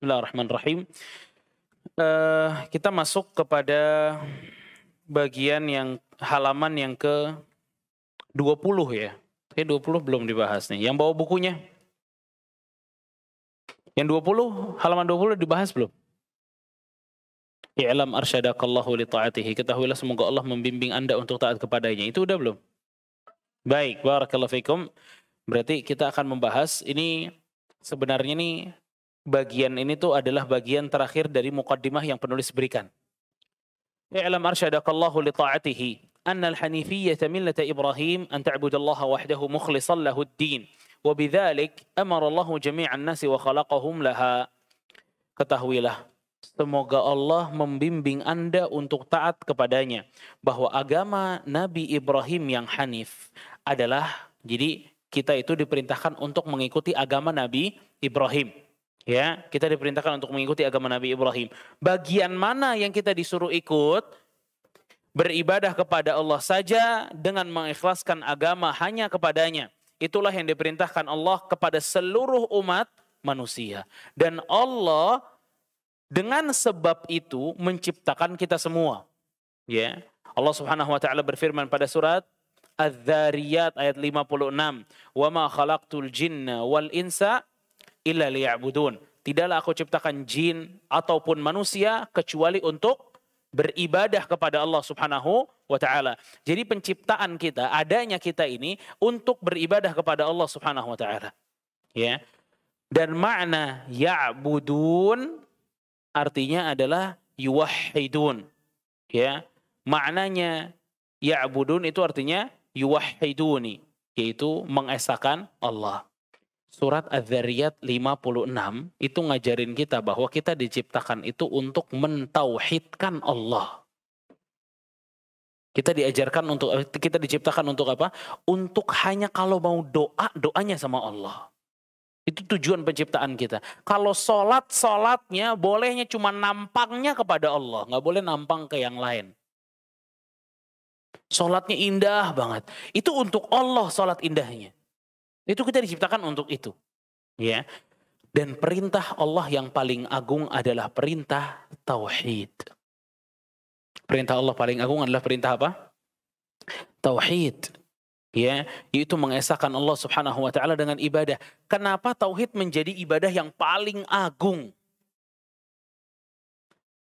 Bismillahirrahmanirrahim. Kita masuk kepada bagian yang halaman yang ke-20 ya. Oke, 20 belum dibahas nih. Yang bawa bukunya? Yang 20, halaman 20 dibahas belum? I'lam arsyadakallahu li ta'atihi. Ketahuilah semoga Allah membimbing Anda untuk taat kepadanya. Itu udah belum? Baik, barakallahu fikum. Berarti kita akan membahas ini sebenarnya nih bagian ini tuh adalah bagian terakhir dari muqaddimah yang penulis berikan. I'lam arsyadakallahu li ta'atihi anna al-hanifiyyata millata Ibrahim an ta'budallaha wahdahu mukhlishan lahu ad-din wa bidzalik amara Allah jami'an nasi wa khalaqahum laha. Ketahuilah semoga Allah membimbing Anda untuk taat kepadanya bahwa agama Nabi Ibrahim yang hanif adalah, jadi kita itu diperintahkan untuk mengikuti agama Nabi Ibrahim. Ya, kita diperintahkan untuk mengikuti agama Nabi Ibrahim. Bagian mana yang kita disuruh ikut? Beribadah kepada Allah saja dengan mengikhlaskan agama hanya kepadanya. Itulah yang diperintahkan Allah kepada seluruh umat manusia. Dan Allah dengan sebab itu menciptakan kita semua. Ya, Allah Subhanahu wa taala berfirman pada surat Az-Zariyat ayat 56, "Wa ma khalaqtul jinna wal insa illa liya'budun." Tidaklah aku ciptakan jin ataupun manusia kecuali untuk beribadah kepada Allah Subhanahu wa taala. Jadi penciptaan kita, adanya kita ini untuk beribadah kepada Allah Subhanahu wa taala. Ya. Dan makna ya'budun artinya adalah yuwahhidun. Ya. Maknanya ya'budun itu artinya yuwahhiduni, yaitu mengesahkan Allah. Surat Az-Zariyat 56 itu ngajarin kita bahwa kita diciptakan itu untuk mentauhidkan Allah. Kita diciptakan untuk apa? Untuk hanya kalau mau doa, doanya sama Allah. Itu tujuan penciptaan kita. Kalau sholatnya bolehnya cuma nampangnya kepada Allah, nggak boleh nampang ke yang lain. Sholatnya indah banget. Itu untuk Allah sholat indahnya. Itu kita diciptakan untuk itu. Ya. Dan perintah Allah yang paling agung adalah perintah tauhid. Perintah Allah paling agung adalah perintah apa? Tauhid. Ya, yaitu mengesahkan Allah Subhanahu wa taala dengan ibadah. Kenapa tauhid menjadi ibadah yang paling agung?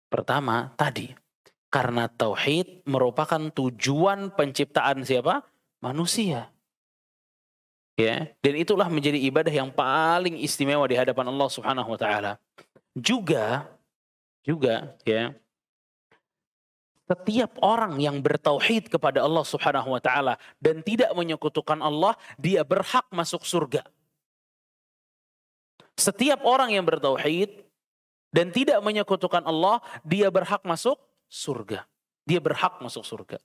Pertama, tadi karena tauhid merupakan tujuan penciptaan siapa? Manusia. Ya, dan itulah menjadi ibadah yang paling istimewa di hadapan Allah Subhanahu wa taala. Juga ya, setiap orang yang bertauhid kepada Allah Subhanahu wa taala dan tidak menyekutukan Allah, dia berhak masuk surga. Setiap orang yang bertauhid dan tidak menyekutukan Allah, dia berhak masuk surga. Dia berhak masuk surga.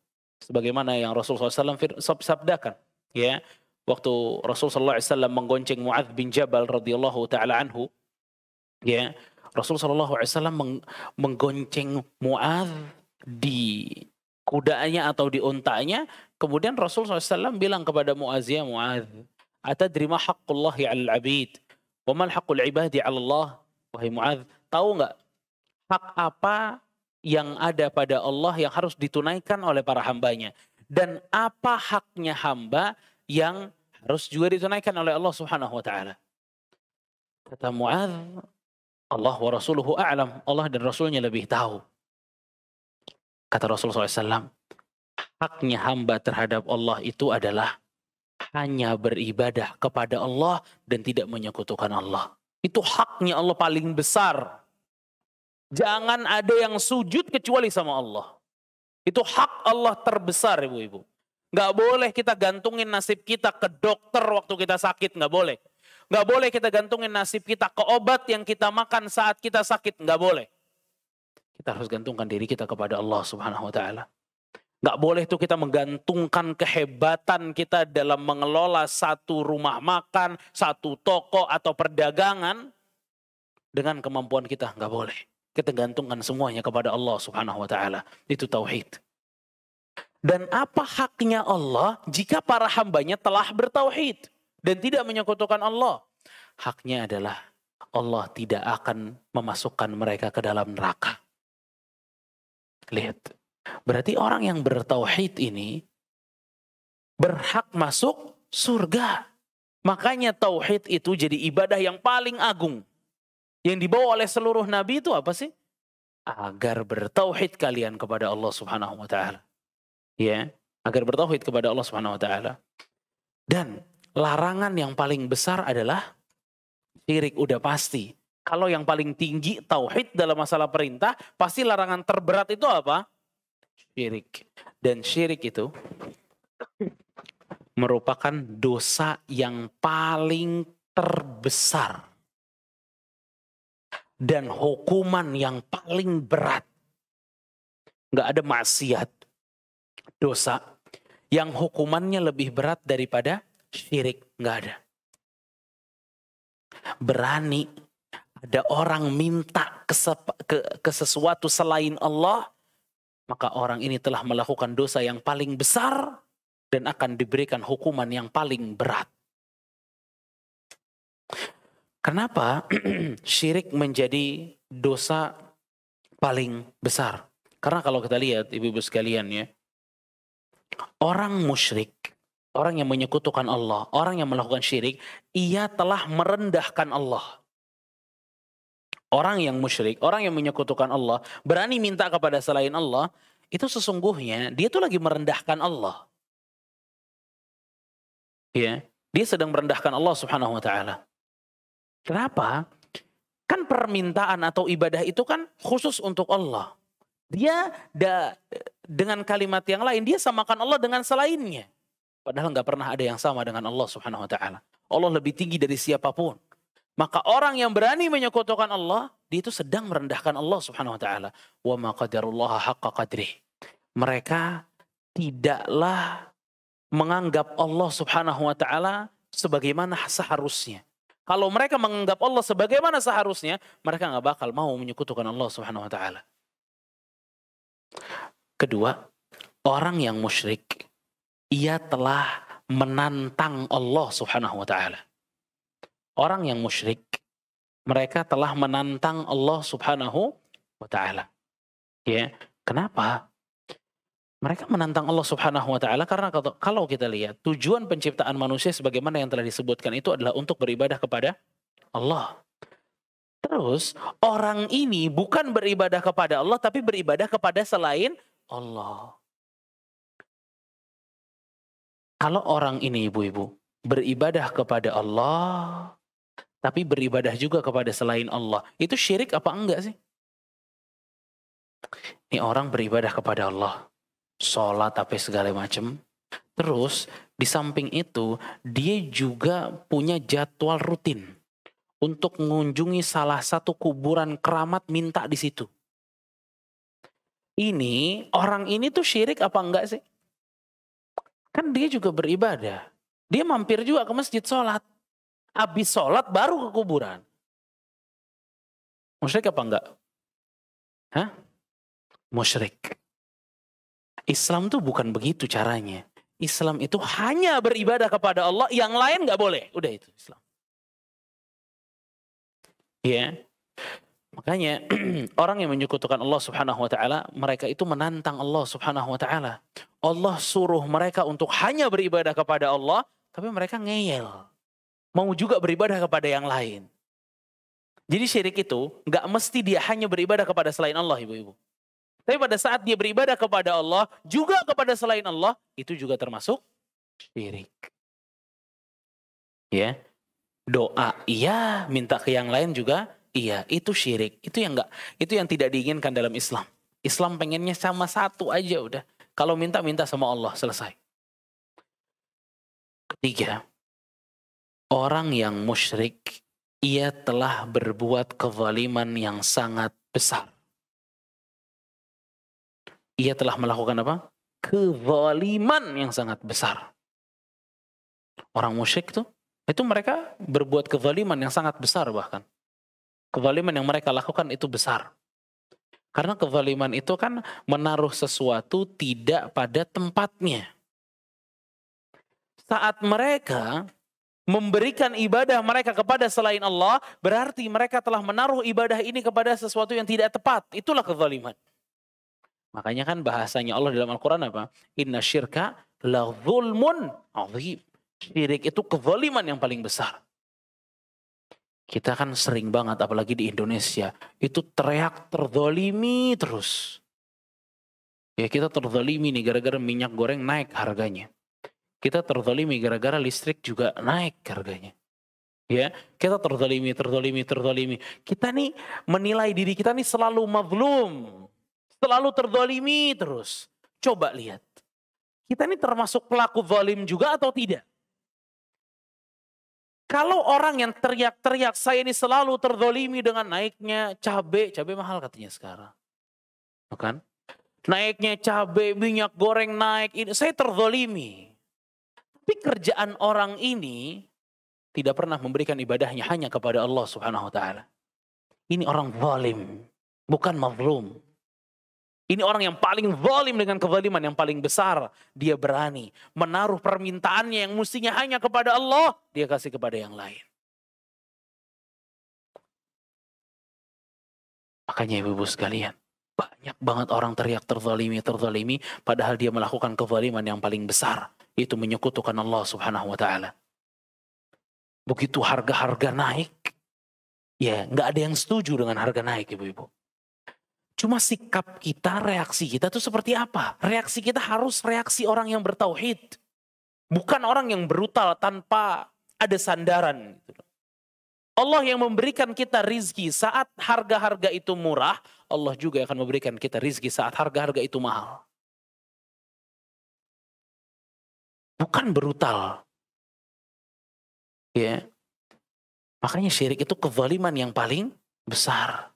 Sebagaimana yang Rasulullah SAW sabdakan, ya. Waktu Rasulullah SAW menggonceng Mu'adz bin Jabal radhiyallahu taala anhu, ya, Rasulullah SAW menggonceng Mu'adz di kudanya atau di untanya, kemudian Rasulullah SAW bilang kepada Mu'adz, "Ya Mu'adz, atadri ma haqqullahi 'alal 'abid wa mal haqqul 'ibadi 'ala Allah?" Wahai Mu'adz, tahu enggak hak apa yang ada pada Allah yang harus ditunaikan oleh para hambanya, dan apa haknya hamba yang harus juga ditunaikan oleh Allah Subhanahu wa taala? Kata Mu'adz, Allah wa rasuluhu a'lam, Allah dan Rasulnya lebih tahu. Kata Rasulullah SAW, haknya hamba terhadap Allah itu adalah hanya beribadah kepada Allah dan tidak menyekutukan Allah. Itu haknya Allah paling besar. Jangan ada yang sujud kecuali sama Allah. Itu hak Allah terbesar, ibu-ibu. Nggak boleh kita gantungin nasib kita ke dokter waktu kita sakit, nggak boleh. Nggak boleh kita gantungin nasib kita ke obat yang kita makan saat kita sakit, nggak boleh. Kita harus gantungkan diri kita kepada Allah Subhanahu wa taala. Nggak boleh tuh kita menggantungkan kehebatan kita dalam mengelola satu rumah makan, satu toko atau perdagangan dengan kemampuan kita, nggak boleh. Kita gantungkan semuanya kepada Allah Subhanahu wa taala. Itu tauhid. Dan apa haknya Allah jika para hambanya telah bertauhid dan tidak menyekutukan Allah? Haknya adalah Allah tidak akan memasukkan mereka ke dalam neraka. Lihat, berarti orang yang bertauhid ini berhak masuk surga. Makanya tauhid itu jadi ibadah yang paling agung. Yang dibawa oleh seluruh nabi itu apa sih? Agar bertauhid kalian kepada Allah Subhanahu wa taala. Ya, agar bertauhid kepada Allah Subhanahu wa taala. Dan larangan yang paling besar adalah syirik, udah pasti. Kalau yang paling tinggi tauhid dalam masalah perintah, pasti larangan terberat itu apa? Syirik. Dan syirik itu merupakan dosa yang paling terbesar dan hukuman yang paling berat. Nggak ada maksiat, dosa yang hukumannya lebih berat daripada syirik. Nggak ada. Berani ada orang minta ke sesuatu selain Allah, maka orang ini telah melakukan dosa yang paling besar dan akan diberikan hukuman yang paling berat. Kenapa syirik menjadi dosa paling besar? Karena kalau kita lihat ibu-ibu sekalian ya, orang musyrik, orang yang menyekutukan Allah, orang yang melakukan syirik, ia telah merendahkan Allah. Orang yang musyrik, orang yang menyekutukan Allah, berani minta kepada selain Allah, itu sesungguhnya dia tuh lagi merendahkan Allah. Ya, dia sedang merendahkan Allah Subhanahu wa taala. Kenapa? Kan permintaan atau ibadah itu kan khusus untuk Allah. Dia dengan kalimat yang lain, dia samakan Allah dengan selainnya. Padahal nggak pernah ada yang sama dengan Allah Subhanahu wa taala. Allah lebih tinggi dari siapapun. Maka orang yang berani menyekutukan Allah, dia itu sedang merendahkan Allah Subhanahu wa taala. Wa ma qadarullaha haqqa qadrih. Mereka tidaklah menganggap Allah Subhanahu wa taala sebagaimana seharusnya. Kalau mereka menganggap Allah sebagaimana seharusnya, mereka nggak bakal mau menyekutukan Allah Subhanahu wa taala. Kedua, orang yang musyrik, ia telah menantang Allah Subhanahu wa taala. Orang yang musyrik, mereka telah menantang Allah Subhanahu wa taala. Ya, kenapa? Mereka menantang Allah Subhanahu wa taala karena kalau kita lihat tujuan penciptaan manusia sebagaimana yang telah disebutkan itu adalah untuk beribadah kepada Allah. Terus orang ini bukan beribadah kepada Allah tapi beribadah kepada selain Allah. Kalau orang ini ibu-ibu beribadah kepada Allah tapi beribadah juga kepada selain Allah, itu syirik apa enggak sih? Ini orang beribadah kepada Allah, sholat apa segala macam. Terus di samping itu dia juga punya jadwal rutin untuk mengunjungi salah satu kuburan keramat, minta di situ. Ini orang ini tuh syirik apa enggak sih? Kan dia juga beribadah. Dia mampir juga ke masjid sholat. Habis sholat baru ke kuburan. Musyrik apa enggak? Hah? Musyrik. Islam tuh bukan begitu caranya. Islam itu hanya beribadah kepada Allah, yang lain nggak boleh. Udah itu Islam. Ya. Makanya orang yang menyekutukan Allah Subhanahu wa taala, mereka itu menantang Allah Subhanahu wa taala. Allah suruh mereka untuk hanya beribadah kepada Allah, tapi mereka ngeyel. Mau juga beribadah kepada yang lain. Jadi syirik itu nggak mesti dia hanya beribadah kepada selain Allah, ibu-ibu. Tapi pada saat dia beribadah kepada Allah, juga kepada selain Allah, itu juga termasuk syirik. Ya, doa iya, minta ke yang lain juga iya, itu syirik. Itu yang tidak diinginkan dalam Islam. Islam pengennya sama satu aja udah. Kalau minta sama Allah, selesai. Ketiga, orang yang musyrik, ia telah berbuat kezaliman yang sangat besar. Ia telah melakukan apa? Kezaliman yang sangat besar. Orang musyrik itu mereka berbuat kezaliman yang sangat besar bahkan. Kezaliman yang mereka lakukan itu besar. Karena kezaliman itu kan menaruh sesuatu tidak pada tempatnya. Saat mereka memberikan ibadah mereka kepada selain Allah, berarti mereka telah menaruh ibadah ini kepada sesuatu yang tidak tepat. Itulah kezaliman. Makanya kan bahasanya Allah dalam Al-Quran apa? Inna syirka la zulmun azim. Syirik itu kezaliman yang paling besar. Kita kan sering banget, apalagi di Indonesia, itu teriak terzalimi terus. Ya kita terzalimi nih gara-gara minyak goreng naik harganya. Kita terzalimi gara-gara listrik juga naik harganya. Ya, kita terzalimi. Kita nih menilai diri kita nih selalu mazlum. Selalu terzalimi terus. Coba lihat. Kita ini termasuk pelaku zalim juga atau tidak? Kalau orang yang teriak-teriak, saya ini selalu terzalimi dengan naiknya cabai mahal katanya sekarang. Bukan? Naiknya cabai, minyak goreng naik, ini saya terzalimi. Tapi kerjaan orang ini tidak pernah memberikan ibadahnya hanya kepada Allah Subhanahu wa taala. Ini orang zalim, bukan mazlum. Ini orang yang paling zalim dengan kezaliman yang paling besar. Dia berani menaruh permintaannya yang mestinya hanya kepada Allah, dia kasih kepada yang lain. Makanya ibu-ibu sekalian, banyak banget orang teriak terzalimi, padahal dia melakukan kezaliman yang paling besar, itu menyekutukan Allah Subhanahu wa taala. Begitu harga-harga naik, ya nggak ada yang setuju dengan harga naik ibu-ibu. Cuma sikap kita, reaksi kita itu seperti apa? Reaksi kita harus reaksi orang yang bertauhid. Bukan orang yang brutal tanpa ada sandaran. Allah yang memberikan kita rizki saat harga-harga itu murah, Allah juga akan memberikan kita rizki saat harga-harga itu mahal. Bukan brutal. Ya. Makanya syirik itu kezaliman yang paling besar.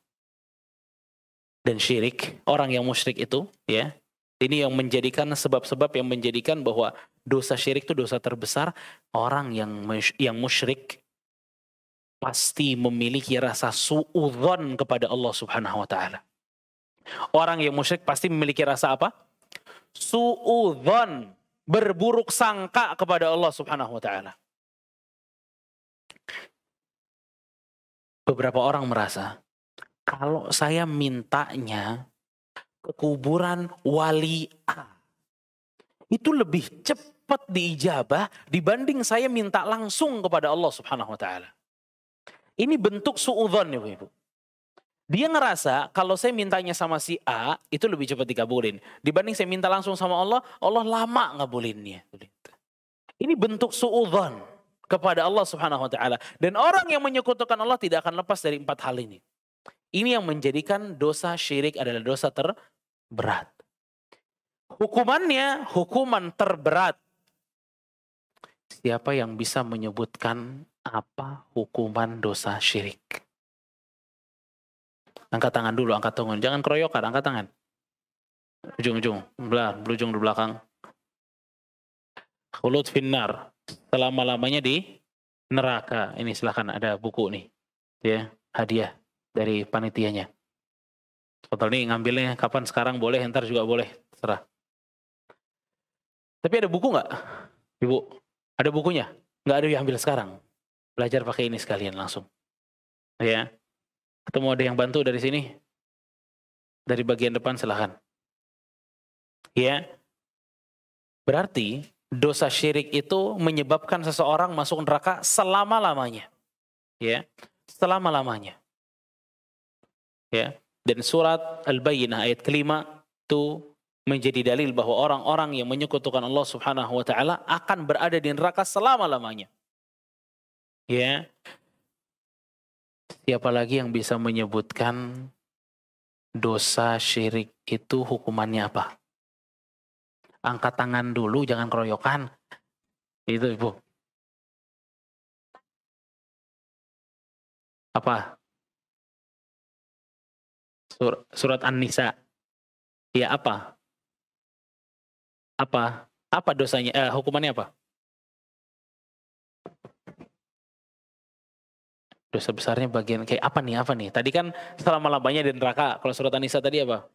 Dan syirik, orang yang musyrik itu, ya, ini yang menjadikan sebab-sebab yang menjadikan bahwa dosa syirik itu dosa terbesar. Orang yang musyrik pasti memiliki rasa suudzon kepada Allah Subhanahu wa taala. Orang yang musyrik pasti memiliki rasa apa? Suudzon, berburuk sangka kepada Allah Subhanahu wa taala. Beberapa orang merasa, kalau saya mintanya ke kuburan wali A, itu lebih cepat diijabah dibanding saya minta langsung kepada Allah Subhanahu wa taala. Ini bentuk suudzon ya Ibu. Dia ngerasa kalau saya mintanya sama si A itu lebih cepat dikabulin dibanding saya minta langsung sama Allah, Allah lama ngabulinnya. Ini bentuk suudzon kepada Allah Subhanahu wa taala. Dan orang yang menyekutukan Allah tidak akan lepas dari 4 hal ini. Ini yang menjadikan dosa syirik adalah dosa terberat. Hukumannya hukuman terberat. Siapa yang bisa menyebutkan apa hukuman dosa syirik? Angkat tangan dulu, angkat tangan. Jangan keroyokan, angkat tangan. Ujung-ujung, berujung di belakang. Khulud finnar. Selama-lamanya di neraka. Ini silahkan, ada buku nih. Ya, hadiah dari panitianya. Betul nih ngambilnya kapan, sekarang boleh, ntar juga boleh, terserah. Tapi ada buku nggak, Ibu? Ada bukunya? Nggak ada yang ambil sekarang. Belajar pakai ini sekalian langsung. Ya. Atau mau ada yang bantu dari sini? Dari bagian depan silahkan. Ya. Berarti dosa syirik itu menyebabkan seseorang masuk neraka selama-lamanya. Ya. Selama-lamanya. Ya, dan surat Al-Bayyinah ayat ke-5 itu menjadi dalil bahwa orang-orang yang menyekutukan Allah Subhanahu wa taala akan berada di neraka selama-lamanya. Ya. Siapa lagi yang bisa menyebutkan dosa syirik itu hukumannya apa? Angkat tangan dulu, jangan keroyokan. Itu Ibu. Apa? Surat An-Nisa. Ya apa? Apa? Apa dosanya? Hukumannya apa? Dosa besarnya bagian kayak apa nih? Apa nih? Tadi kan selama-lamanya di neraka. Kalau surat An-Nisa tadi apa?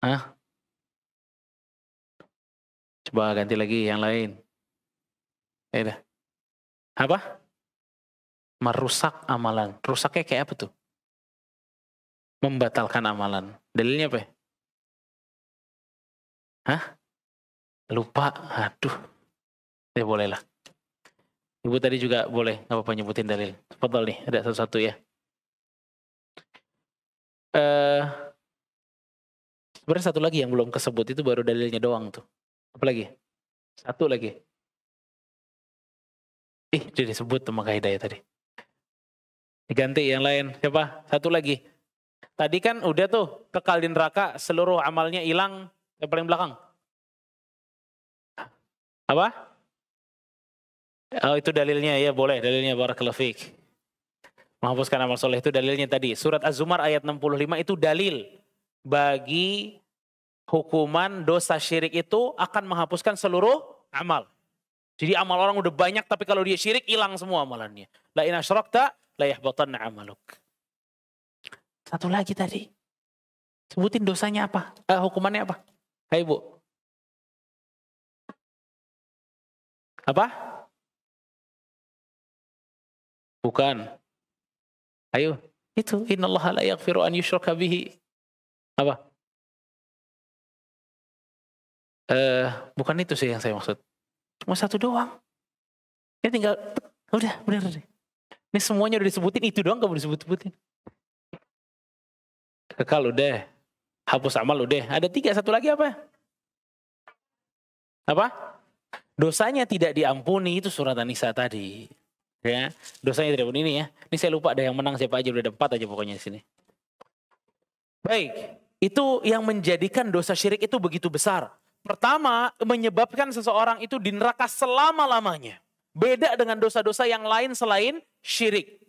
Hah? Coba ganti lagi yang lain. Ya udah. Apa? Merusak amalan. Rusaknya kayak apa tuh? Membatalkan amalan. Dalilnya apa ya? Hah? Lupa. Aduh. Ya boleh lah. Ibu tadi juga boleh. Gak apa-apa nyebutin dalil. Fadal nih. Ada satu-satu ya. Sebenarnya satu lagi yang belum kesebut itu baru dalilnya doang tuh. Apa lagi? Satu lagi. Udah disebut sama Kak Hidayah tadi. Diganti yang lain. Siapa? Satu lagi. Tadi kan udah tuh kekal di neraka, seluruh amalnya hilang. Yang paling belakang. Apa? Oh itu dalilnya ya boleh. Dalilnya barakallahu fiik. Menghapuskan amal soleh itu dalilnya tadi. Surat Az-Zumar ayat 65 itu dalil bagi hukuman dosa syirik itu akan menghapuskan seluruh amal. Jadi amal orang udah banyak tapi kalau dia syirik hilang semua amalannya. La in asyrakta la yahbatanna amaluk. Satu lagi tadi. Sebutin dosanya apa? Hukumannya apa? Hai Bu. Apa? Bukan. Ayo. Itu innallaha la yaghfiru an yushraka bihi. Apa? Bukan itu sih yang saya maksud. Cuma satu doang. Ya tinggal udah bener deh. Ini semuanya udah disebutin, itu doang kamu disebut-sebutin. Kekal udah. Hapus amal udah. Ada 3, satu lagi apa? Apa? Dosanya tidak diampuni, itu surat An-Nisa tadi. Ya, dosanya tidak diampuni ini ya. Ini saya lupa ada yang menang siapa aja, udah ada 4 aja pokoknya di sini. Baik, itu yang menjadikan dosa syirik itu begitu besar. Pertama, menyebabkan seseorang itu di neraka selama-lamanya. Beda dengan dosa-dosa yang lain selain syirik.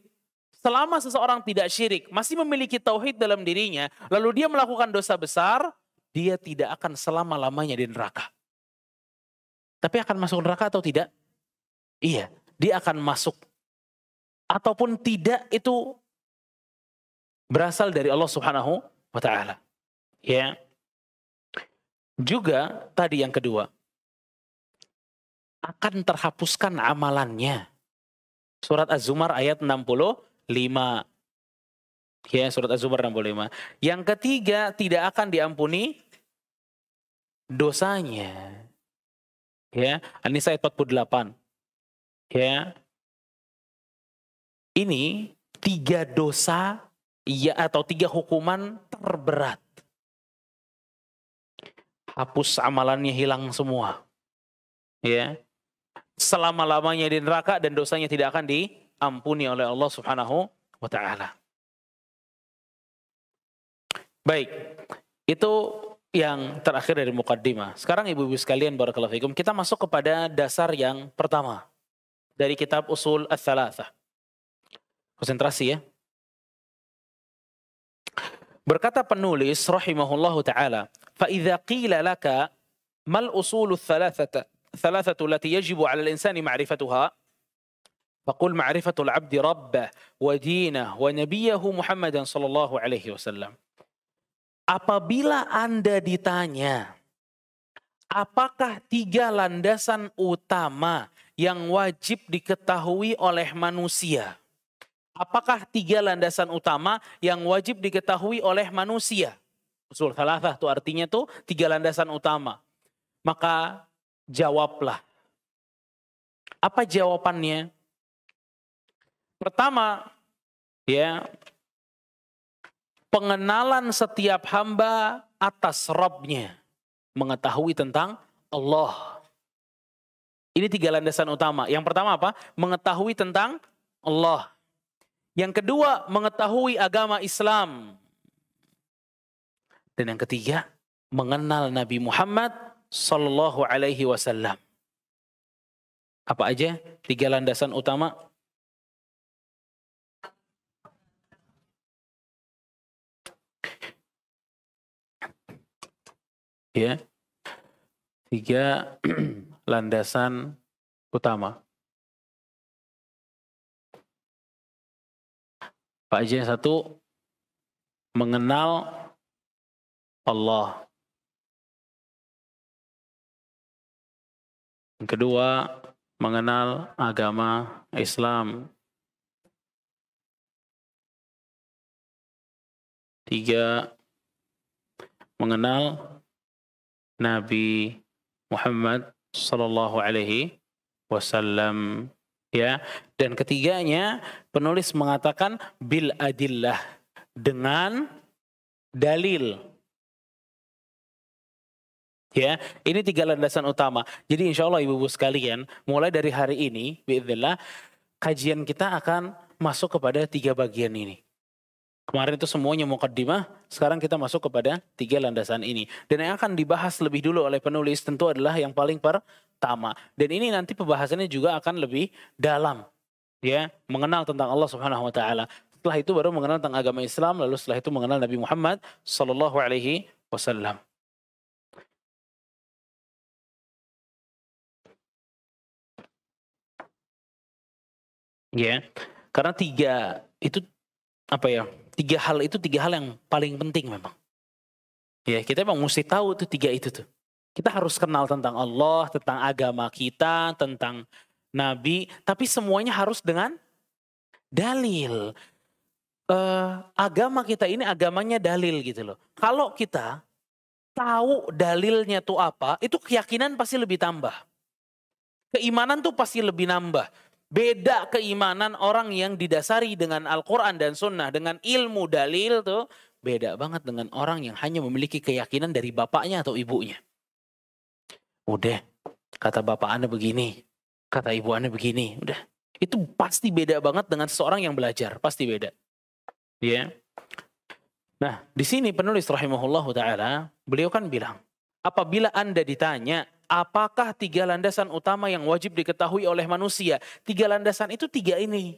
Selama seseorang tidak syirik, masih memiliki tauhid dalam dirinya, lalu dia melakukan dosa besar, dia tidak akan selama-lamanya di neraka. Tapi akan masuk neraka atau tidak? Iya, dia akan masuk. Ataupun tidak, itu berasal dari Allah Subhanahu wa ta'ala. Ya. Juga tadi yang kedua, akan terhapuskan amalannya. Surat Az-Zumar ayat 65. Ya, surat Az-Zumar 65. Yang ketiga, tidak akan diampuni dosanya. Ya, An-Nisa ayat 48. Ya. Ini 3 dosa ya atau 3 hukuman terberat. Hapus amalannya, hilang semua. Ya. Selama-lamanya di neraka dan dosanya tidak akan diampuni oleh Allah Subhanahu wa ta'ala. Baik. Itu yang terakhir dari mukaddimah. Sekarang ibu-ibu sekalian barakallahu fikum, kita masuk kepada dasar yang pertama dari kitab Usul Ats-Tsalatsah. Konsentrasi ya. Berkata penulis rahimahullahu taala, "Fa idza qila laka mal usulul thalathatu allati yajibu 'ala al-insani ma'rifatuha?" Faqul ma'rifatul 'abdi rabbah wa dinahu wa nabiyahu Muhammadan sallallahu alaihi wasallam. Apabila Anda ditanya, apakah 3 landasan utama yang wajib diketahui oleh manusia? Apakah 3 landasan utama yang wajib diketahui oleh manusia? Usul thalathah itu artinya tuh 3 landasan utama. Maka jawablah. Apa jawabannya? Pertama, ya, pengenalan setiap hamba atas Rabbnya. Mengetahui tentang Allah. Ini 3 landasan utama. Yang pertama apa? Mengetahui tentang Allah. Yang kedua, mengetahui agama Islam. Dan yang ketiga, mengenal Nabi Muhammad sallallahu alaihi wasallam. Apa aja 3 landasan utama? Ya. 3 landasan utama. Pak aja yang satu, mengenal Allah. Yang kedua, mengenal agama Islam. 3, mengenal Nabi Muhammad sallallahu alaihi wasallam. Ya, dan ketiganya penulis mengatakan bil adillah, dengan dalil. Ya, ini 3 landasan utama. Jadi insya Allah ibu-ibu sekalian, mulai dari hari ini, biiznillah, kajian kita akan masuk kepada 3 bagian ini. Kemarin itu semuanya muqaddimah, sekarang kita masuk kepada 3 landasan ini. Dan yang akan dibahas lebih dulu oleh penulis tentu adalah yang paling pertama. Dan ini nanti pembahasannya juga akan lebih dalam. Ya, mengenal tentang Allah Subhanahu wa taala. Setelah itu baru mengenal tentang agama Islam, lalu setelah itu mengenal Nabi Muhammad sallallahu alaihi wasallam. Ya, karena 3 itu apa ya? 3 hal itu 3 hal yang paling penting memang. Ya, kita memang mesti tahu tuh 3 itu tuh. Kita harus kenal tentang Allah, tentang agama kita, tentang Nabi, tapi semuanya harus dengan dalil. Agama kita ini agamanya dalil gitu loh. Kalau kita tahu dalilnya tuh apa, itu keyakinan pasti lebih tambah. Keimanan tuh pasti lebih nambah. Beda keimanan orang yang didasari dengan Al-Quran dan Sunnah, dengan ilmu dalil tuh, beda banget dengan orang yang hanya memiliki keyakinan dari bapaknya atau ibunya. Udah, kata bapak Anda begini, kata ibu Anda begini, udah. Itu pasti beda banget dengan seseorang yang belajar, pasti beda. Ya. Nah, di sini penulis rahimahullahu taala, beliau kan bilang, apabila Anda ditanya, apakah 3 landasan utama yang wajib diketahui oleh manusia? 3 landasan itu 3 ini.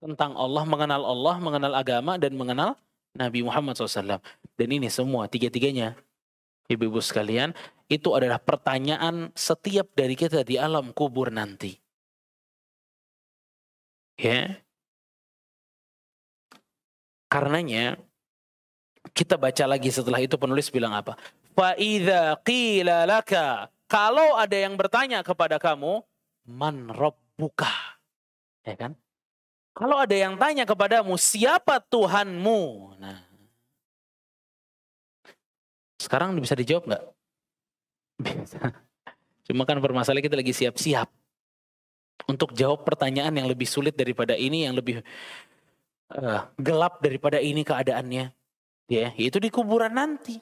Tentang Allah, mengenal agama, dan mengenal Nabi Muhammad SAW. Dan ini semua, 3-3-nya, ibu-ibu sekalian, itu adalah pertanyaan setiap dari kita di alam kubur nanti. Ya. Karenanya, kita baca lagi setelah itu penulis bilang apa? Fa'idha qila laka. Kalau ada yang bertanya kepada kamu, man rabbuka. Ya kan? Kalau ada yang tanya kepadamu, siapa Tuhanmu? Nah, sekarang bisa dijawab nggak? Bisa. Cuma kan permasalahan kita lagi siap-siap untuk jawab pertanyaan yang lebih sulit daripada ini, yang lebih gelap daripada ini keadaannya. Ya, itu di kuburan nanti.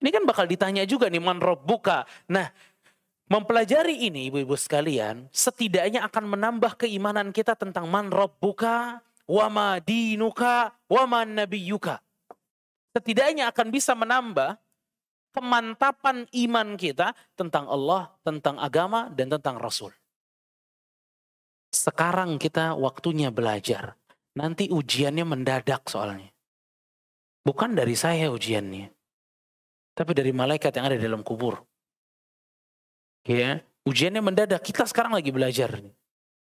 Ini kan bakal ditanya juga nih, man rabbuka. Nah, mempelajari ini ibu-ibu sekalian, setidaknya akan menambah keimanan kita tentang man rabbuka, wa ma dinuka, wa man nabiyuka. Setidaknya akan bisa menambah kemantapan iman kita tentang Allah, tentang agama, dan tentang Rasul. Sekarang kita waktunya belajar. Nanti ujiannya mendadak soalnya. Bukan dari saya ujiannya, tapi dari malaikat yang ada di dalam kubur. Ya, ujiannya mendadak. Kita sekarang lagi belajar.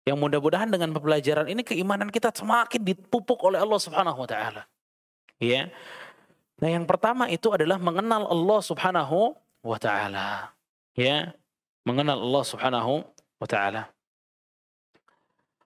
Yang mudah-mudahan dengan pembelajaran ini keimanan kita semakin dipupuk oleh Allah Subhanahu wa taala. Ya. Nah, yang pertama itu adalah mengenal Allah Subhanahu wa taala. Ya, mengenal Allah Subhanahu wa taala.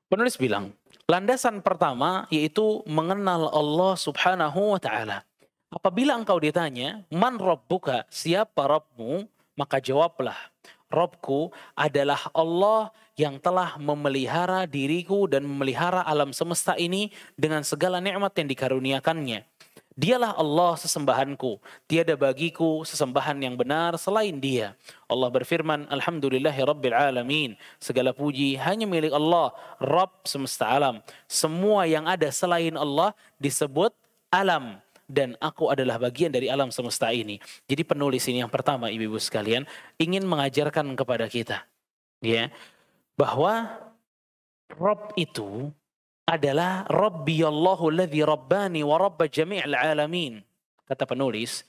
Penulis bilang, landasan pertama yaitu mengenal Allah Subhanahu wa taala. Apabila engkau ditanya, man rabbuka, siapa Rabbmu? Maka jawablah, Rabbku adalah Allah yang telah memelihara diriku dan memelihara alam semesta ini dengan segala nikmat yang dikaruniakannya. Dialah Allah sesembahanku, tiada bagiku sesembahan yang benar selain Dia. Allah berfirman, Alhamdulillahi Rabbil Alamin. Segala puji hanya milik Allah, Rabb semesta alam. Semua yang ada selain Allah disebut alam. Dan aku adalah bagian dari alam semesta ini. Jadi penulis ini yang pertama, ibu-ibu sekalian, ingin mengajarkan kepada kita, ya, bahwa Rabb itu adalah Rabbiyallahu alladzi rabbani wa rabba jami'il alamin. Kata penulis,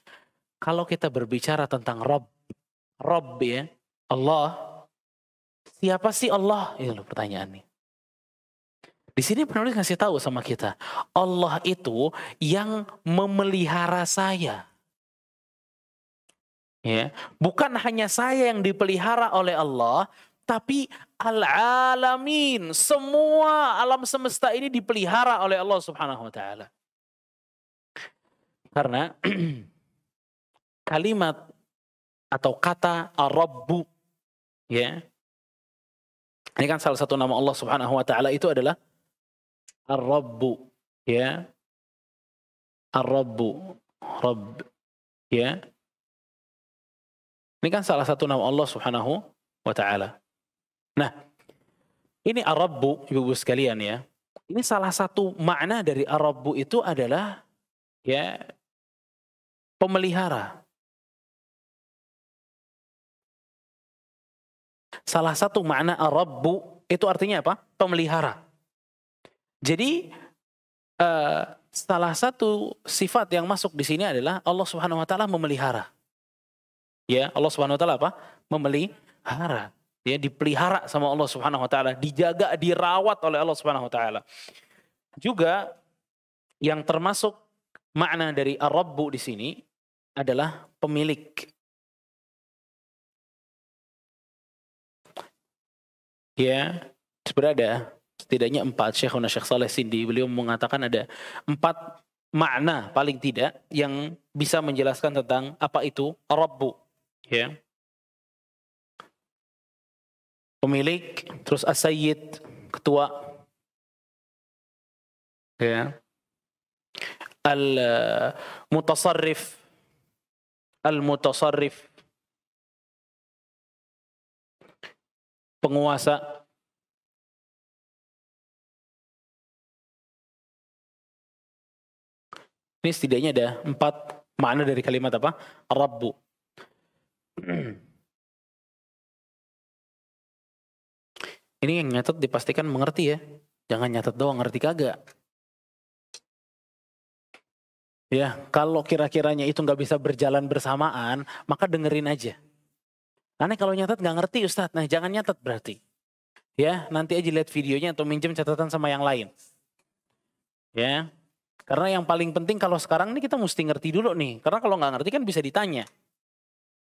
kalau kita berbicara tentang Rabb ya, Allah, siapa sih Allah? Itu loh pertanyaannya. Di sini penulis ngasih tahu sama kita, Allah itu yang memelihara saya. Ya, bukan hanya saya yang dipelihara oleh Allah, tapi al-alamin, semua alam semesta ini dipelihara oleh Allah Subhanahu wa taala. Karena kalimat atau kata ar-rabbu, ya. Ini kan salah satu nama Allah Subhanahu wa taala itu adalah ar-rabbu, ya. Ar-rabbu, rabb, ya. Ini kan salah satu nama Allah Subhanahu wa taala. Nah, ini ar-rabbu Ibu-ibu sekalian ya. Ini salah satu makna dari ar-rabbu itu adalah ya pemelihara. Salah satu makna ar-rabbu itu artinya apa? Pemelihara. Jadi salah satu sifat yang masuk di sini adalah Allah Subhanahu wa taala memelihara. Ya, Allah Subhanahu wa taala apa? Memelihara. Ya, dipelihara sama Allah Subhanahu wa taala, dijaga, dirawat oleh Allah Subhanahu wa taala. Juga yang termasuk makna dari ar-rabbu di sini adalah pemilik. Ya, berada setidaknya 4. Syekhuna Syekh Saleh Sindi beliau mengatakan ada 4 makna paling tidak yang bisa menjelaskan tentang apa itu ar-rabbu. Ya. Pemilik, terus as-sayyid, ketua. Ya. Al-mutasarrif, al-mutasarrif, penguasa. Ini setidaknya ada 4 makna dari kalimat apa? Ar-rabbu. Ini yang nyatet dipastikan mengerti ya. Jangan nyatet doang, ngerti kagak. Ya, kalau kira-kiranya itu nggak bisa berjalan bersamaan, maka dengerin aja. Karena kalau nyatet nggak ngerti Ustadz, nah jangan nyatet berarti. Ya, nanti aja lihat videonya atau minjem catatan sama yang lain. Ya, karena yang paling penting kalau sekarang ini kita mesti ngerti dulu nih. Karena kalau nggak ngerti kan bisa ditanya.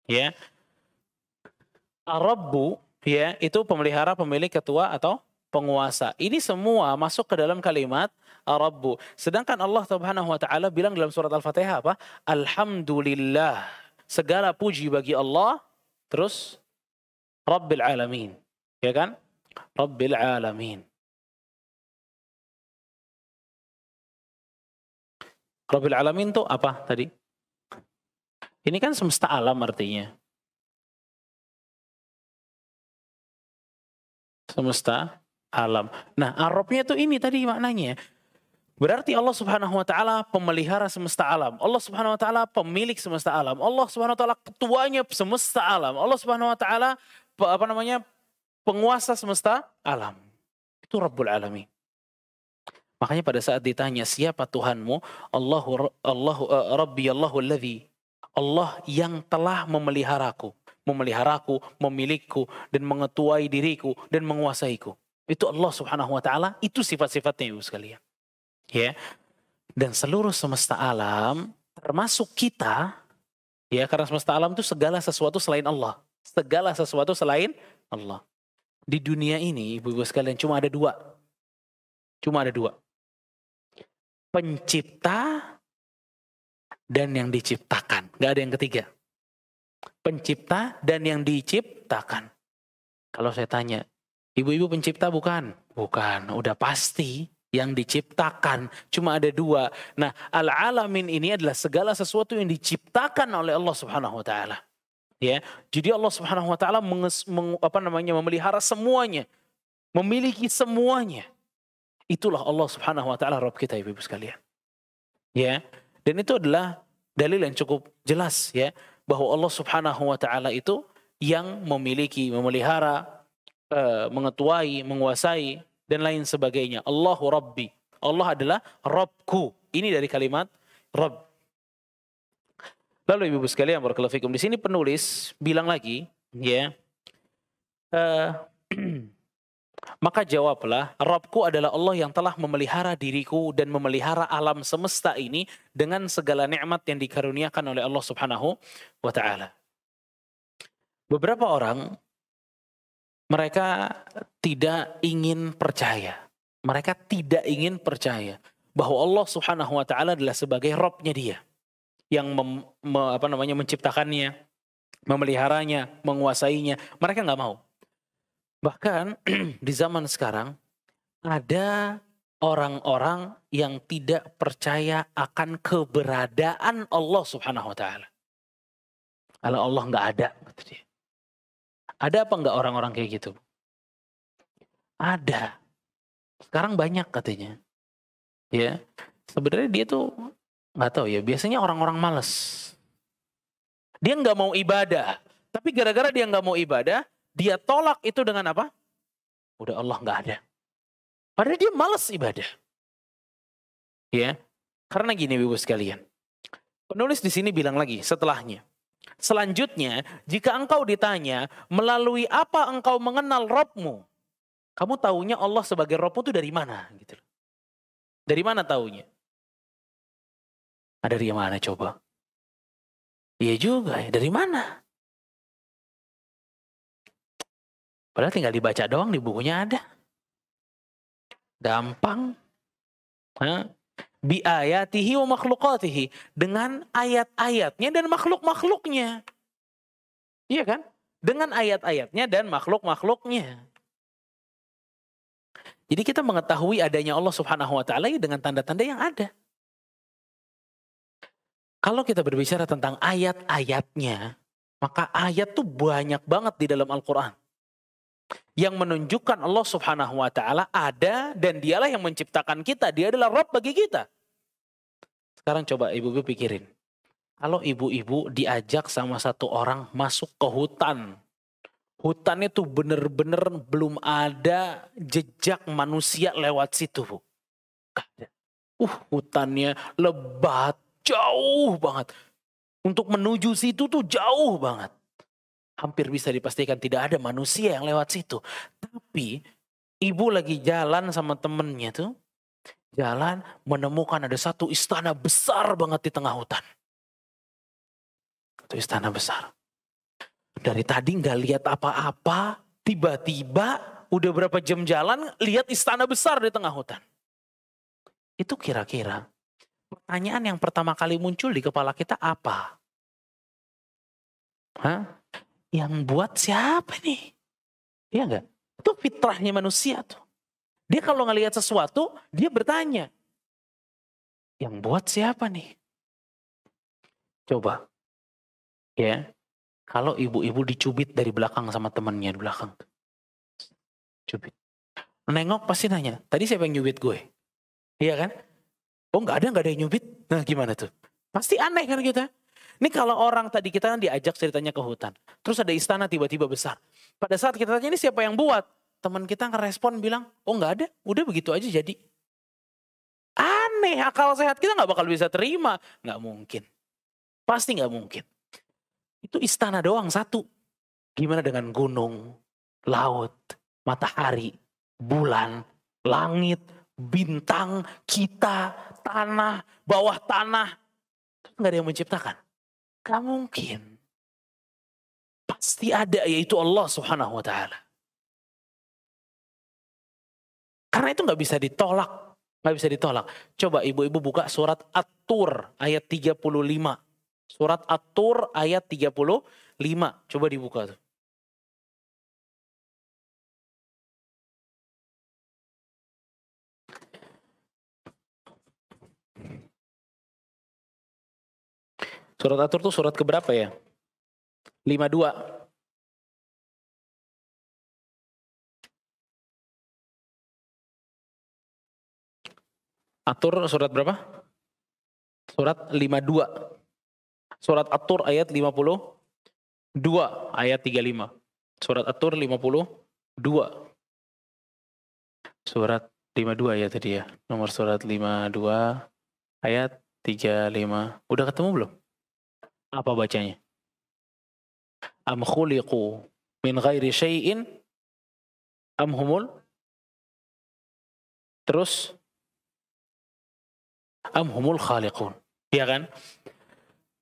Ya, ar-rabbu, ya, itu pemelihara, pemilik, ketua, atau penguasa. Ini semua masuk ke dalam kalimat ar-rabbu. Sedangkan Allah Subhanahu wa taala bilang dalam surat Al-Fatihah apa? Alhamdulillah. Segala puji bagi Allah, terus Rabbil alamin. Ya kan? Rabbil alamin. Rabbil alamin itu apa tadi? Ini kan semesta alam artinya. Semesta alam. Nah, Arabnya itu ini tadi maknanya. Berarti Allah Subhanahu wa taala pemelihara semesta alam. Allah Subhanahu wa taala pemilik semesta alam. Allah Subhanahu wa taala ketuanya semesta alam. Allah Subhanahu wa taala penguasa semesta alam. Itu Rabbul Alamin. Makanya pada saat ditanya siapa Tuhanmu? Rabbi Allahu alladzi, Allah yang telah memeliharaku, memilikiku, dan mengetuai diriku, dan menguasaiku. Itu Allah Subhanahu wa taala, itu sifat-sifatnya Ibu sekalian. Ya. Dan seluruh semesta alam termasuk kita, ya, karena semesta alam itu segala sesuatu selain Allah. Segala sesuatu selain Allah. Di dunia ini Ibu-ibu sekalian cuma ada 2. Cuma ada 2. Pencipta dan yang diciptakan. Gak ada yang ketiga. Pencipta dan yang diciptakan. Kalau saya tanya, ibu-ibu pencipta bukan? Bukan, udah pasti yang diciptakan. Cuma ada 2. Nah, al-alamin ini adalah segala sesuatu yang diciptakan oleh Allah Subhanahu wa taala. Ya. Jadi Allah Subhanahu wa taala memelihara semuanya. Memiliki semuanya. Itulah Allah Subhanahu wa taala Rabb kita ibu-ibu sekalian. Ya. Dan itu adalah dalil yang cukup jelas ya bahwa Allah Subhanahu wa taala itu yang memiliki, memelihara, mengetuai, menguasai dan lain sebagainya. Allahu Rabbi. Allah adalah Rabbku. Ini dari kalimat Rabb. Lalu ibu-ibu sekalian barakallahu fikum, di sini penulis bilang lagi ya, maka jawablah, Rabbku adalah Allah yang telah memelihara diriku dan memelihara alam semesta ini dengan segala nikmat yang dikaruniakan oleh Allah Subhanahu wa taala. Beberapa orang mereka tidak ingin percaya. Mereka tidak ingin percaya bahwa Allah Subhanahu wa taala adalah sebagai Rabb-nya dia yang menciptakannya, memeliharanya, menguasainya. Mereka nggak mau. Bahkan di zaman sekarang ada orang-orang yang tidak percaya akan keberadaan Allah Subhanahu wa taala. Kalau Allah nggak ada, kata dia. Ada apa nggak orang-orang kayak gitu? Ada. Sekarang banyak katanya. Ya, sebenarnya dia tuh nggak tahu ya. Biasanya orang-orang malas. Dia nggak mau ibadah, tapi gara-gara dia nggak mau ibadah, dia tolak itu dengan apa? Udah Allah nggak ada. Padahal dia malas ibadah. Ya, karena gini ibu sekalian. Penulis di sini bilang lagi setelahnya. Selanjutnya, jika engkau ditanya melalui apa engkau mengenal Rabbmu, kamu taunya Allah sebagai Rabbmu itu dari mana? Gitu. Dari mana taunya? Dari mana coba? Iya juga ya, dari mana? Padahal tinggal dibaca doang, di bukunya ada. Gampang. Bi ayatihi wa makhlukatihi. Dengan ayat-ayatnya dan makhluk-makhluknya. Iya kan? Dengan ayat-ayatnya dan makhluk-makhluknya. Jadi kita mengetahui adanya Allah Subhanahu wa taala dengan tanda-tanda yang ada. Kalau kita berbicara tentang ayat-ayatnya, maka ayat tuh banyak banget di dalam Al-Quran. Yang menunjukkan Allah Subhanahu wa taala ada dan dialah yang menciptakan kita. Dia adalah Rabb bagi kita. Sekarang coba ibu-ibu pikirin. Kalau ibu-ibu diajak sama satu orang masuk ke hutan. Hutannya tuh bener-bener belum ada jejak manusia lewat situ, Bu. Gak ada. Hutannya lebat, jauh banget. Untuk menuju situ tuh jauh banget. Hampir bisa dipastikan tidak ada manusia yang lewat situ. Tapi ibu lagi jalan sama temennya tuh. Jalan menemukan ada satu istana besar banget di tengah hutan. Itu istana besar. Dari tadi nggak lihat apa-apa. Tiba-tiba udah berapa jam jalan lihat istana besar di tengah hutan. Itu kira-kira pertanyaan yang pertama kali muncul di kepala kita apa? Yang buat siapa nih? Iya enggak? Itu fitrahnya manusia tuh. Dia kalau ngelihat sesuatu, dia bertanya. Yang buat siapa nih? Coba. Ya. Kalau ibu-ibu dicubit dari belakang sama temannya di belakang. Cubit. Nengok pasti nanya, tadi siapa yang nyubit gue? Iya kan? Oh nggak ada yang nyubit. Nah gimana tuh? Pasti aneh kan kita. Ini kalau orang tadi kita kan diajak ceritanya ke hutan. Terus ada istana tiba-tiba besar. Pada saat kita tanya ini siapa yang buat? Teman kita ngerespon bilang, oh nggak ada. Udah begitu aja jadi. Aneh, akal sehat kita nggak bakal bisa terima. Nggak mungkin. Pasti nggak mungkin. Itu istana doang satu. Gimana dengan gunung, laut, matahari, bulan, langit, bintang, kita, tanah, bawah tanah. Nggak ada yang menciptakan. Gak mungkin. Pasti ada, yaitu Allah Subhanahu wa taala. Karena itu nggak bisa ditolak. Nggak bisa ditolak. Coba ibu-ibu buka surat At-Tur ayat 35. Surat At-Tur ayat 35. Coba dibuka tuh. Surat At-Tur tuh surat keberapa ya? 52. At-Tur surat berapa? Surat 52. Surat At-Tur ayat 52. Ayat 35. Surat At-Tur 52. Surat 52 ya tadi ya. Nomor surat 52 ayat 35. Udah ketemu belum? Apa bacanya? Am khuliqu min ghairi syai'in am humul? Terus am humul khaliqun. Iya kan?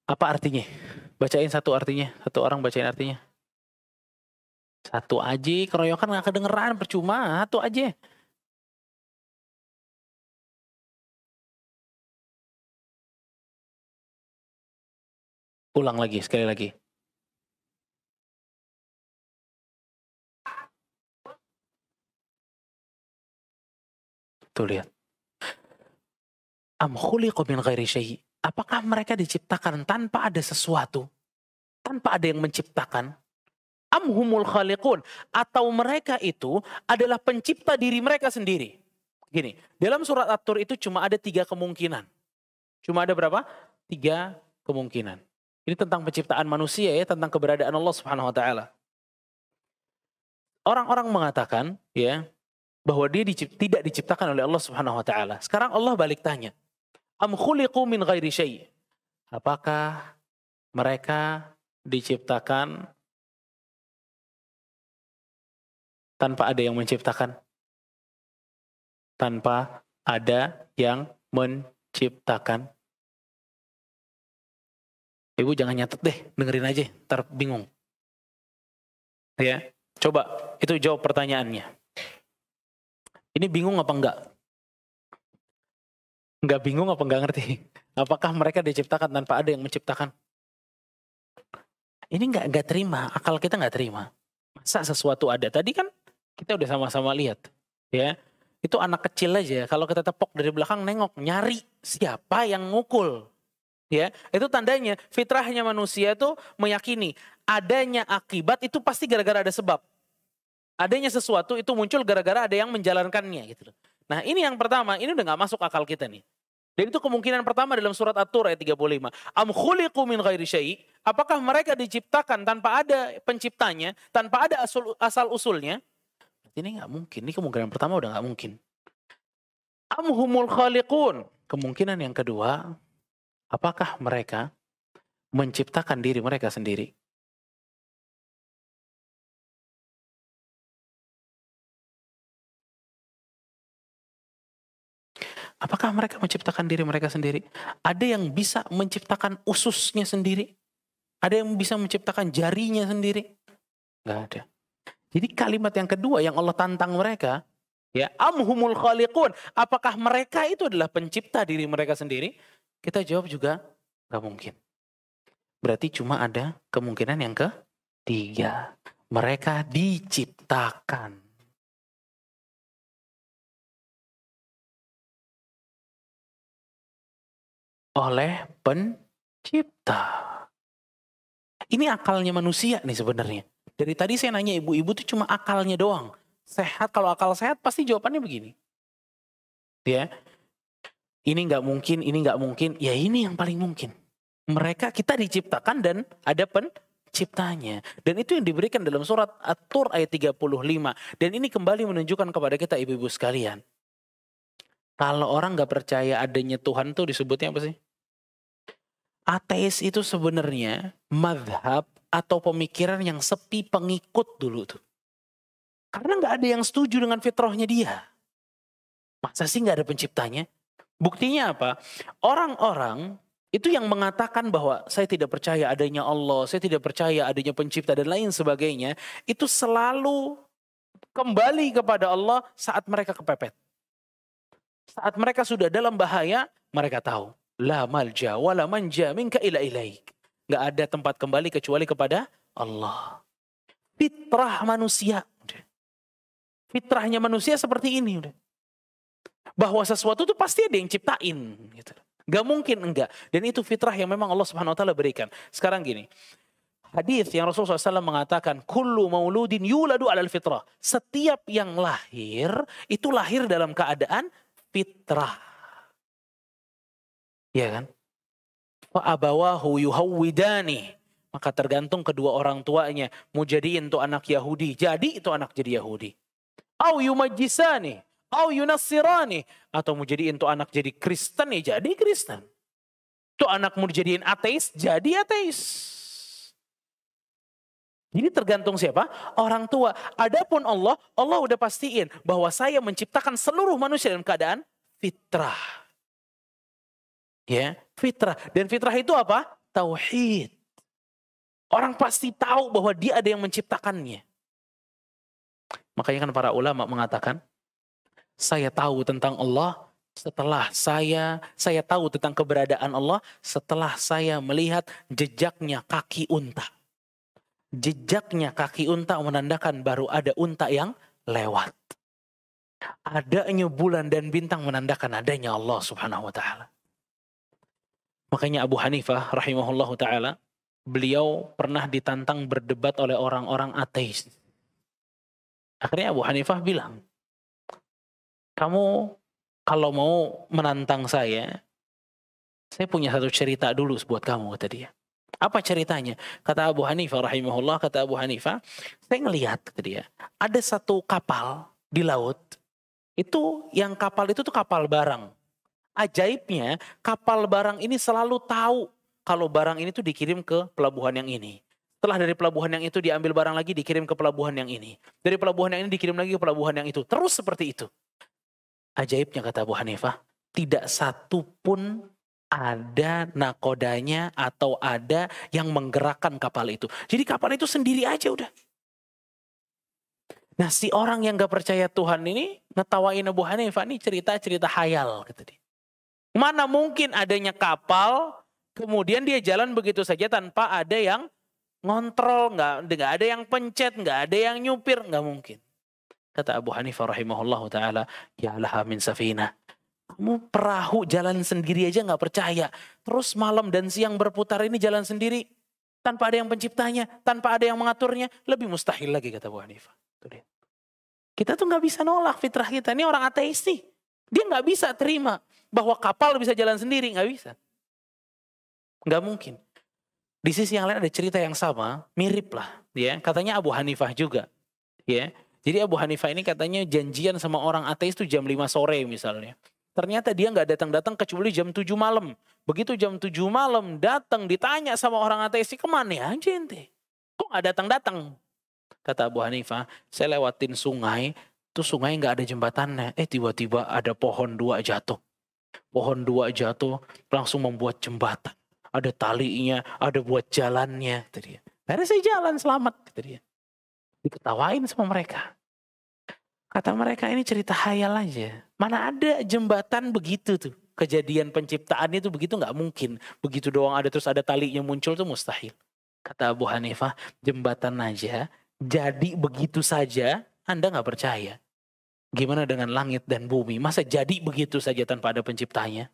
Apa artinya? Bacain satu artinya. Satu orang bacain artinya. Satu aja, keroyokan nggak kedengeran, percuma, satu aja. Ulang lagi, sekali lagi. Tuh lihat. Am khuliqu min ghairi syai'. Apakah mereka diciptakan tanpa ada sesuatu? Tanpa ada yang menciptakan? Am humul khaliqun? Atau mereka itu adalah pencipta diri mereka sendiri? Gini, dalam surat At-Tur itu cuma ada 3 kemungkinan. Cuma ada berapa? 3 kemungkinan. Ini tentang penciptaan manusia ya, tentang keberadaan Allah Subhanahu wa taala. Orang-orang mengatakan ya bahwa dia tidak diciptakan oleh Allah Subhanahu wa taala. Sekarang Allah balik tanya, am khuliqu min ghairi syai'. Apakah mereka diciptakan tanpa ada yang menciptakan? Tanpa ada yang menciptakan. Ibu jangan nyatet deh, dengerin aja, ntar bingung. Ya, coba itu jawab pertanyaannya. Ini bingung apa enggak? Enggak bingung apa enggak ngerti? Apakah mereka diciptakan tanpa ada yang menciptakan? Ini enggak terima, akal kita enggak terima. Masa sesuatu ada? Tadi kan kita udah sama-sama lihat, ya. Itu anak kecil aja, kalau kita tepok dari belakang nengok, nyari siapa yang ngukul. Ya, itu tandanya fitrahnya manusia itu meyakini adanya akibat itu pasti gara-gara ada sebab. Adanya sesuatu itu muncul gara-gara ada yang menjalankannya gitu. Nah, ini yang pertama, ini udah gak masuk akal kita nih. Dan itu kemungkinan pertama dalam surat At-Tur ayat 35. Am khuliqu min ghairi syai'. Apakah mereka diciptakan tanpa ada penciptanya, tanpa ada asal usulnya? Ini nggak mungkin. Ini kemungkinan pertama udah nggak mungkin. Am humul khaliqun. Kemungkinan yang kedua, apakah mereka menciptakan diri mereka sendiri? Apakah mereka menciptakan diri mereka sendiri? Ada yang bisa menciptakan ususnya sendiri? Ada yang bisa menciptakan jarinya sendiri? Nggak ada. Jadi kalimat yang kedua yang Allah tantang mereka, ya, amhumul khaliqun. Apakah mereka itu adalah pencipta diri mereka sendiri? Kita jawab juga nggak mungkin. Berarti cuma ada kemungkinan yang ketiga. Mereka diciptakan oleh pencipta. Ini akalnya manusia nih sebenarnya. Dari tadi saya nanya ibu-ibu tuh cuma akalnya doang. Sehat, kalau akal sehat pasti jawabannya begini. Ya, ini nggak mungkin, ini nggak mungkin. Ya ini yang paling mungkin. Mereka kita diciptakan dan ada penciptanya. Dan itu yang diberikan dalam surat At-Tur ayat 35. Dan ini kembali menunjukkan kepada kita ibu-ibu sekalian. Kalau orang nggak percaya adanya Tuhan tuh disebutnya apa sih? Ateis itu sebenarnya madhab atau pemikiran yang sepi pengikut dulu tuh. Karena nggak ada yang setuju dengan fitrahnya dia. Masa sih nggak ada penciptanya? Buktinya apa? Orang-orang itu yang mengatakan bahwa saya tidak percaya adanya Allah, saya tidak percaya adanya pencipta dan lain sebagainya, itu selalu kembali kepada Allah saat mereka kepepet. Saat mereka sudah dalam bahaya, mereka tahu. La malja wa la manja minka ila ilaik. Gak ada tempat kembali kecuali kepada Allah. Fitrah manusia. Fitrahnya manusia seperti ini. Bahwa sesuatu itu pasti ada yang ciptain. Gitu. Gak mungkin enggak. Dan itu fitrah yang memang Allah Subhanahu Wa Taala berikan. Sekarang gini. Hadis yang Rasulullah SAW mengatakan, kullu mauludin yuladu alal fitrah. Setiap yang lahir, itu lahir dalam keadaan fitrah. Ya kan? Fa'abawahu yuhawwidani. Maka tergantung kedua orang tuanya. Mau jadiin itu anak Yahudi. Jadi itu anak jadi Yahudi. Au yumajjisani. Au yunassirani. Atau mau jadiin itu anak jadi Kristen ya jadi Kristen. Itu anak mau jadiin ateis, jadi ateis. Jadi tergantung siapa? Orang tua. Adapun Allah, Allah udah pastiin bahwa saya menciptakan seluruh manusia dalam keadaan fitrah. Ya, fitrah. Dan fitrah itu apa? Tauhid. Orang pasti tahu bahwa dia ada yang menciptakannya. Makanya kan para ulama mengatakan, saya tahu tentang Allah setelah saya tahu tentang keberadaan Allah setelah saya melihat jejaknya kaki unta. Jejaknya kaki unta menandakan baru ada unta yang lewat. Adanya bulan dan bintang menandakan adanya Allah Subhanahu wa taala. Makanya Abu Hanifah rahimahullahu taala, beliau pernah ditantang berdebat oleh orang-orang ateis. Akhirnya Abu Hanifah bilang, kamu kalau mau menantang saya punya satu cerita dulu buat kamu, kata dia. Apa ceritanya? Kata Abu Hanifah rahimahullah, kata Abu Hanifah, saya ngelihat, kata dia, ada satu kapal di laut, itu yang kapal itu tuh kapal barang. Ajaibnya, kapal barang ini selalu tahu kalau barang ini tuh dikirim ke pelabuhan yang ini. Setelah dari pelabuhan yang itu diambil barang lagi, dikirim ke pelabuhan yang ini. Dari pelabuhan yang ini dikirim lagi ke pelabuhan yang itu. Terus seperti itu. Ajaibnya, kata Abu Hanifah, tidak satu pun ada nakodanya atau ada yang menggerakkan kapal itu. Jadi kapal itu sendiri aja udah. Nah, si orang yang gak percaya Tuhan ini ngetawain Abu Hanifah, ini cerita-cerita hayal, kata dia. Mana mungkin adanya kapal kemudian dia jalan begitu saja tanpa ada yang ngontrol, nggak ada yang pencet, nggak ada yang nyupir, nggak mungkin. Kata Abu Hanifah rahimahullahu taala, ya laha min safinah. Kamu perahu jalan sendiri aja nggak percaya. Terus malam dan siang berputar ini jalan sendiri tanpa ada yang penciptanya, tanpa ada yang mengaturnya, lebih mustahil lagi, kata Abu Hanifah. Kita tuh nggak bisa nolak fitrah kita. Ini orang ateis nih, dia nggak bisa terima bahwa kapal bisa jalan sendiri, nggak bisa, nggak mungkin. Di sisi yang lain ada cerita yang sama, mirip lah, ya. Katanya Abu Hanifah juga, ya. Jadi Abu Hanifah ini katanya janjian sama orang ateis tuh jam 5 sore misalnya. Ternyata dia nggak datang-datang kecuali jam 7 malam. Begitu jam 7 malam datang, ditanya sama orang ateis, kemana aja ente? Kok nggak datang-datang? Kata Abu Hanifah, saya lewatin sungai, tuh sungai nggak ada jembatannya. Tiba-tiba ada pohon 2 jatuh. Pohon 2 jatuh langsung membuat jembatan. Ada talinya, ada buat jalannya. Kata dia. Akhirnya saya jalan selamat, kata dia. Diketawain sama mereka. Kata mereka, ini cerita hayal aja. Mana ada jembatan begitu tuh. Kejadian penciptaannya tuh begitu, nggak mungkin. Begitu doang ada terus ada talinya muncul tuh mustahil. Kata Abu Hanifah, jembatan aja jadi begitu saja Anda nggak percaya. Gimana dengan langit dan bumi? Masa jadi begitu saja tanpa ada penciptanya?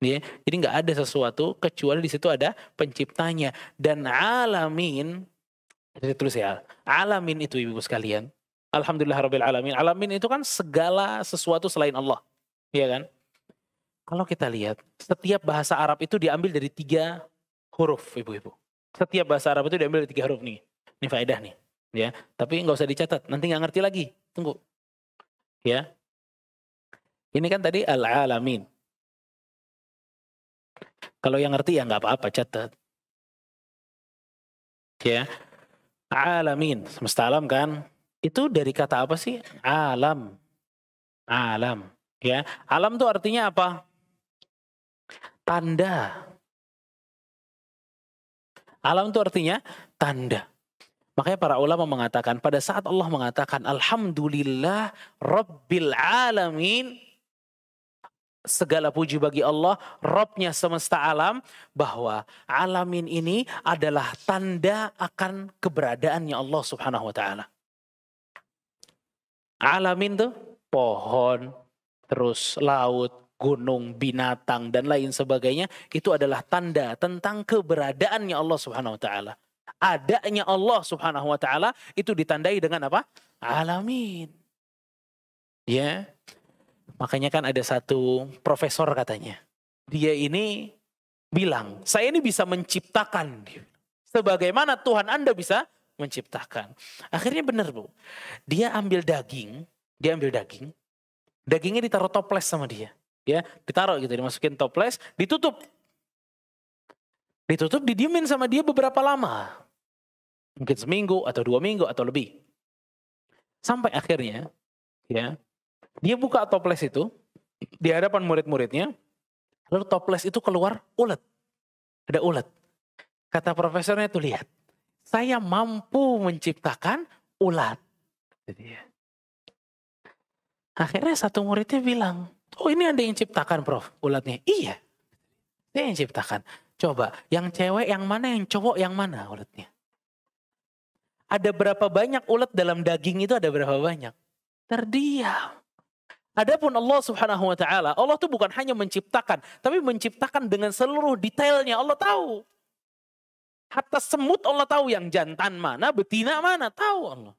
Ya, jadi nggak ada sesuatu kecuali di situ ada penciptanya. Dan alamin, saya tulis ya, alamin itu ibu sekalian. Alhamdulillahirabbil alamin. Alamin itu kan segala sesuatu selain Allah, ya kan? Kalau kita lihat, setiap bahasa Arab itu diambil dari 3 huruf, ibu-ibu. Setiap bahasa Arab itu diambil dari 3 huruf nih. Ini faedah nih, ya. Tapi nggak usah dicatat, nanti nggak ngerti lagi. Tunggu, ya. Ini kan tadi al-alamin. Kalau yang ngerti ya nggak apa-apa, catat. Ya, alamin, semesta alam kan. Itu dari kata apa sih? Alam. Alam. Ya, alam tuh artinya apa? Tanda. Alam tuh artinya tanda. Makanya para ulama mengatakan, pada saat Allah mengatakan Alhamdulillah Rabbil Alamin, segala puji bagi Allah, Robnya semesta alam, bahwa alamin ini adalah tanda akan keberadaannya Allah Subhanahu wa ta'ala. Alamin tuh pohon, terus laut, gunung, binatang, dan lain sebagainya. Itu adalah tanda tentang keberadaannya Allah Subhanahu wa ta'ala. Adanya Allah Subhanahu wa ta'ala itu ditandai dengan apa? Alamin. Ya. Makanya kan ada satu profesor katanya. Dia ini bilang, saya ini bisa menciptakan. Sebagaimana Tuhan Anda bisa menciptakan. Akhirnya benar, Bu. Dia ambil daging. Dagingnya ditaruh toples sama dia. Ya, ditaruh gitu, dimasukin toples, ditutup. Didiemin sama dia beberapa lama. Mungkin seminggu atau 2 minggu atau lebih. Sampai akhirnya, ya, dia buka toples itu di hadapan murid-muridnya, lalu toples itu keluar ulet. Ada ulet. Kata profesornya itu, lihat, saya mampu menciptakan ulat. Jadi ya. Akhirnya satu muridnya bilang, oh ini ada yang ciptakan Prof, ulatnya. Iya, dia yang ciptakan. Coba, yang cewek yang mana, yang cowok yang mana ulatnya? Ada berapa banyak ulat dalam daging itu, ada berapa banyak? Terdiam. Adapun Allah Subhanahu wa taala, Allah tuh bukan hanya menciptakan, tapi menciptakan dengan seluruh detailnya. Allah tahu. Hatta semut Allah tahu, yang jantan mana, betina mana, tahu Allah.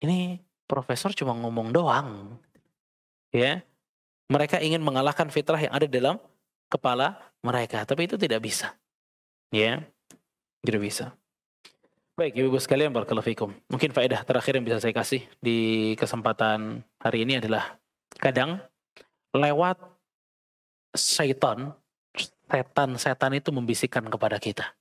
Ini profesor cuma ngomong doang. Ya. Mereka ingin mengalahkan fitrah yang ada dalam kepala mereka, tapi itu tidak bisa. Ya. Tidak bisa. Baik, Ibu-ibu sekalian, barakallahu fikum. Mungkin faedah terakhir yang bisa saya kasih di kesempatan hari ini adalah kadang lewat setan itu membisikkan kepada kita.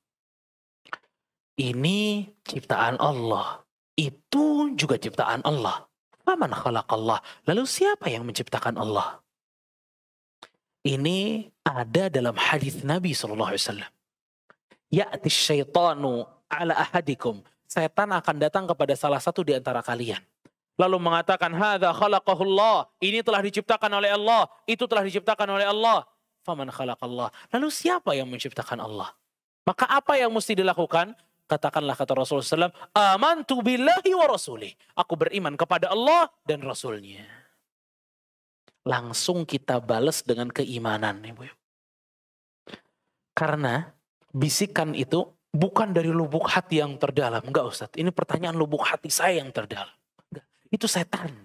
Ini ciptaan Allah. Itu juga ciptaan Allah. Faman khalaqallah. Lalu siapa yang menciptakan Allah? Ini ada dalam hadis Nabi SAW. Ya'ti syaitanu ala ahadikum. Setan akan datang kepada salah satu di antara kalian. Lalu mengatakan, hadza khalaqahullah. Ini telah diciptakan oleh Allah. Itu telah diciptakan oleh Allah. Faman khalaqallah. Lalu siapa yang menciptakan Allah? Maka apa yang mesti dilakukan? Katakanlah kata Rasulullah SAW, amantu billahi wa rasulih. Aku beriman kepada Allah dan Rasulnya. Langsung kita balas dengan keimanan. Ibu. Karena bisikan itu bukan dari lubuk hati yang terdalam. Enggak Ustaz, ini pertanyaan lubuk hati saya yang terdalam. Enggak. Itu setan.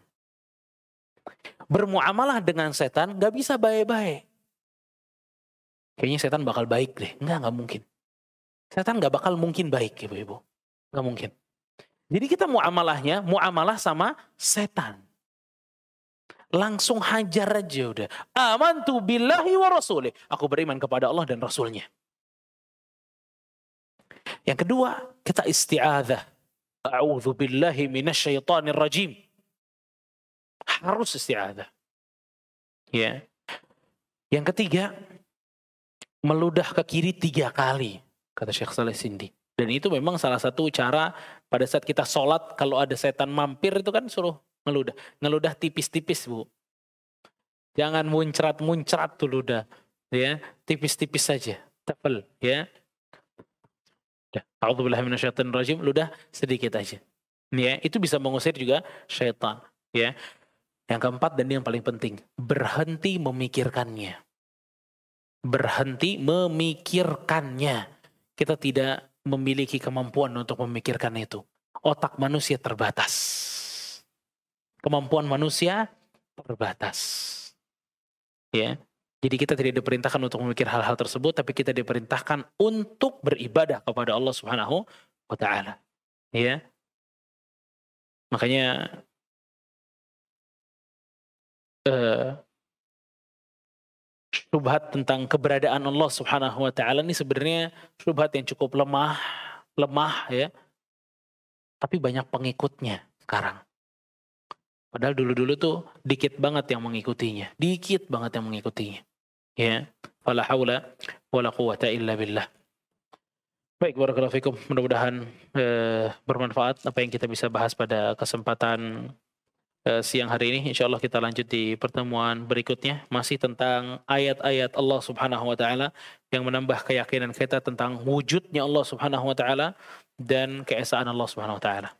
Bermuamalah dengan setan gak bisa baik-baik. Kayaknya setan bakal baik deh. Enggak mungkin. Setan gak bakal mungkin baik, ibu-ibu. Gak mungkin. Jadi kita muamalah sama setan. Langsung hajar aja udah. Amantu billahi wa rasulih. Aku beriman kepada Allah dan Rasulnya. Yang kedua, kita isti'adzah. A'udzu billahi minasyaitonir rajim. Harus isti'adzah. Ya. Yang ketiga, meludah ke kiri 3 kali. Kata Syekh Saleh Sindi. Dan itu memang salah satu cara pada saat kita sholat, kalau ada setan mampir itu kan suruh ngeludah. Ngeludah tipis-tipis, Bu. Jangan muncrat-muncrat tuh ludah. Ya, tipis-tipis saja. Tafel, ya. A'udzubillahi minasyaitonir rajim, ludah sedikit aja. Ya, itu bisa mengusir juga syaitan, ya. Yang keempat dan yang paling penting, berhenti memikirkannya. Berhenti memikirkannya. Kita tidak memiliki kemampuan untuk memikirkan itu. Otak manusia terbatas. Kemampuan manusia terbatas. Ya. Jadi kita tidak diperintahkan untuk memikir hal-hal tersebut, tapi kita diperintahkan untuk beribadah kepada Allah Subhanahu wa taala. Ya. Makanya syubhat tentang keberadaan Allah Subhanahu wa taala ini sebenarnya syubhat yang cukup lemah ya. Tapi banyak pengikutnya sekarang. Padahal dulu-dulu tuh dikit banget yang mengikutinya. Dikit banget yang mengikutinya. Ya. Fala haula wala quwata illa billah. Baik, barakallahu fikum. Mudah-mudahan bermanfaat apa yang kita bisa bahas pada kesempatan siang hari ini. Insyaallah kita lanjut di pertemuan berikutnya. Masih tentang ayat-ayat Allah Subhanahu wa taala yang menambah keyakinan kita tentang wujudnya Allah Subhanahu wa taala dan keesaan Allah Subhanahu wa taala.